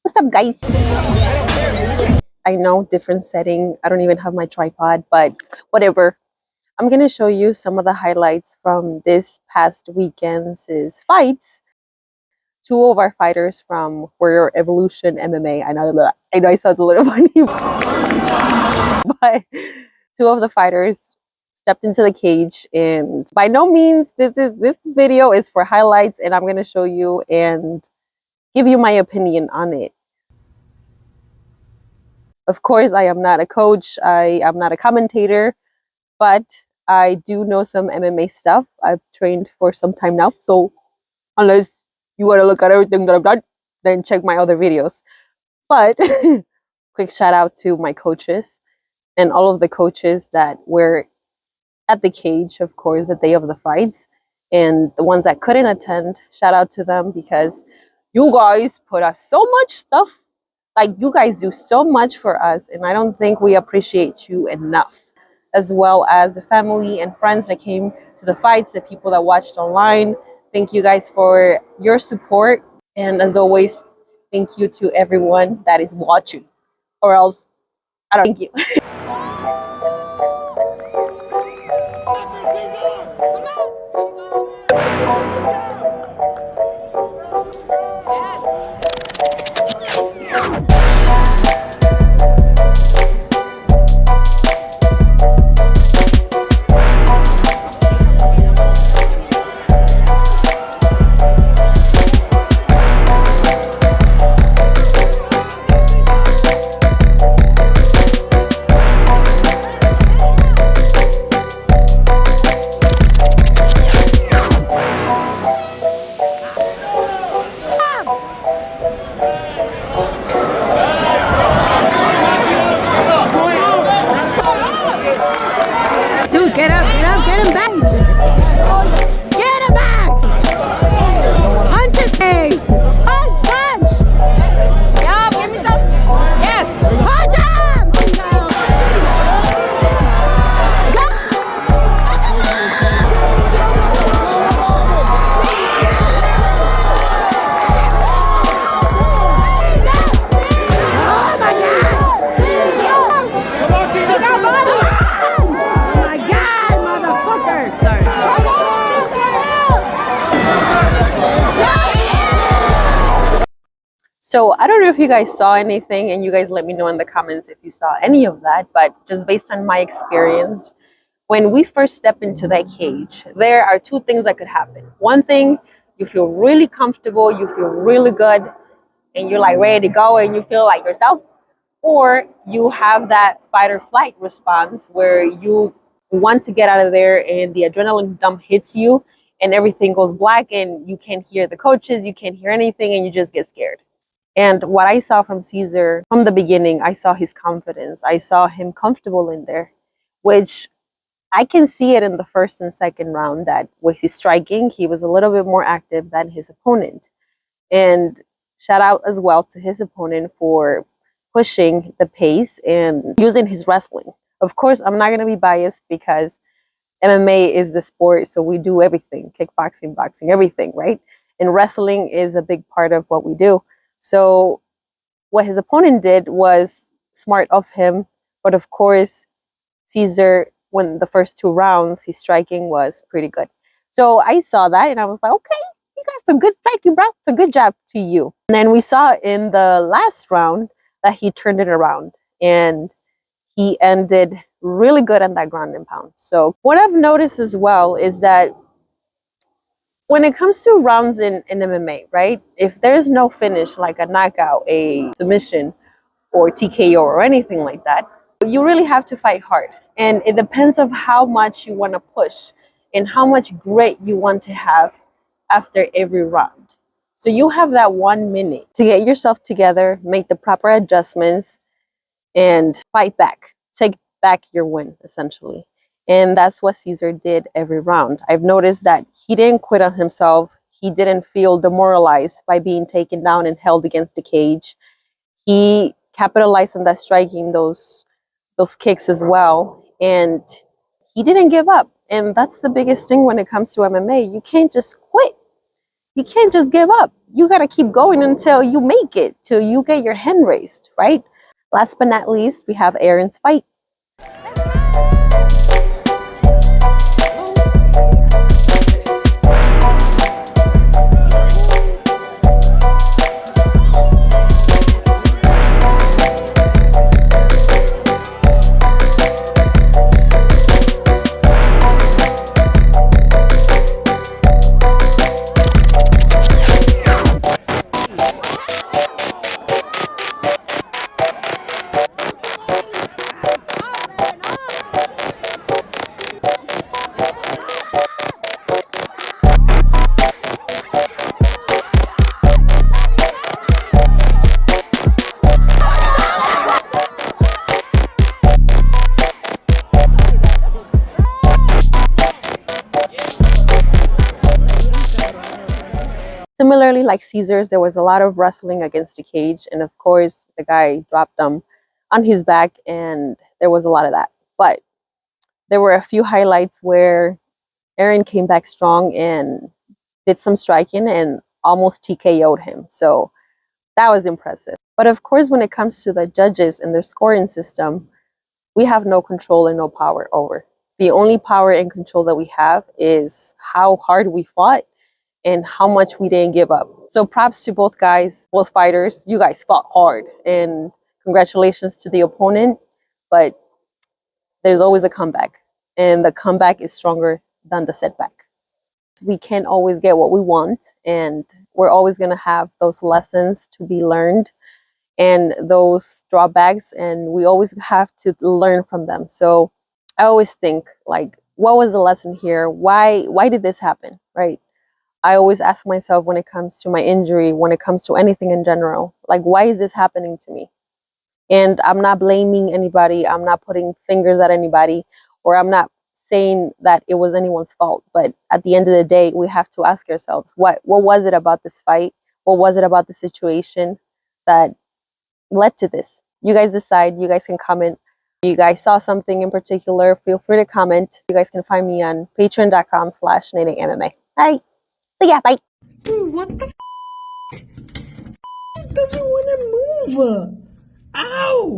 What's up, guys? I know, different setting. I don't even have my tripod, but whatever. I'm gonna show you some of the highlights from this past weekend's fights. Two of our fighters from Warrior Evolution MMA. I know I sound a little funny, but two of the fighters stepped into the cage, and by no means this video is for highlights, and I'm gonna show you and give you my opinion on it. Of course, I am not a coach, I am not a commentator, but I do know some MMA stuff. I've trained for some time now, so unless you want to look at everything that I've done, then check my other videos. But quick shout out to my coaches and all of the coaches that were at the cage, of course, the day of the fights, and the ones that couldn't attend. Shout out to them because you guys put up so much stuff. Like, you guys do so much for us, and I don't think we appreciate you enough. As well as the family and friends that came to the fights, the people that watched online. Thank you guys for your support. And as always, thank you to everyone that is watching. Or else, I don't thank you. Dude, get up, get him back! Get him back! Punch his face! Punch! Yeah, give me some. Yes! Punch him! Oh my God! Motherfucker! Sorry. So I don't know if you guys saw anything, and you guys let me know in the comments if you saw any of that, but just based on my experience, when we first step into that cage, there are two things that could happen. One thing, you feel really comfortable, you feel really good, and you're like ready to go, and you feel like yourself. Or you have that fight or flight response where you want to get out of there and the adrenaline dump hits you and everything goes black and you can't hear the coaches, you can't hear anything, and you just get scared. And what I saw from Cesar from the beginning, I saw his confidence. I saw him comfortable in there, which I can see it in the first and second round that with his striking, he was a little bit more active than his opponent. And shout out as well to his opponent for pushing the pace and using his wrestling. Of course, I'm not going to be biased because MMA is the sport, so we do everything, kickboxing, boxing, everything, right? And wrestling is a big part of what we do. So what his opponent did was smart of him, but of course, Cesar, when the first two rounds, his striking was pretty good. So I saw that and I was like, okay, you got some good striking, bro. It's a good job to you. And then we saw in the last round that he turned it around and he ended really good on that ground and pound. So what I've noticed as well is that when it comes to rounds in MMA, right? If there's no finish, like a knockout, a submission, or TKO or anything like that, you really have to fight hard. And it depends on how much you want to push and how much grit you want to have after every round. So you have that 1 minute to get yourself together, make the proper adjustments, and fight back. Take back your win, essentially. And that's what Cesar did every round. I've noticed that he didn't quit on himself. He didn't feel demoralized by being taken down and held against the cage. He capitalized on that striking, those kicks as well. And he didn't give up. And that's the biggest thing when it comes to MMA. You can't just quit. You can't just give up. You got to keep going until you make it, till you get your hand raised, right? Last but not least, we have Aaron's fight. Similarly, like Cesar's, there was a lot of wrestling against the cage, and of course, the guy dropped him on his back, and there was a lot of that. But there were a few highlights where Aaron came back strong and did some striking and almost TKO'd him. So that was impressive. But of course, when it comes to the judges and their scoring system, we have no control and no power over. The only power and control that we have is how hard we fought and how much we didn't give up. So props to both guys, both fighters. You guys fought hard, and congratulations to the opponent. But there's always a comeback, and the comeback is stronger than the setback. We can't always get what we want, and we're always going to have those lessons to be learned and those drawbacks, and we always have to learn from them. So I always think, like, what was the lesson here? Why did this happen, right? I always ask myself when it comes to my injury, when it comes to anything in general, like, why is this happening to me? And I'm not blaming anybody. I'm not putting fingers at anybody, or I'm not saying that it was anyone's fault. But at the end of the day, we have to ask ourselves, what was it about this fight? What was it about the situation that led to this? You guys decide. You guys can comment. If you guys saw something in particular, feel free to comment. You guys can find me on patreon.com/NatingMMA. All right. So yeah, bye. Dude, what the f? Doesn't want to move. Ow!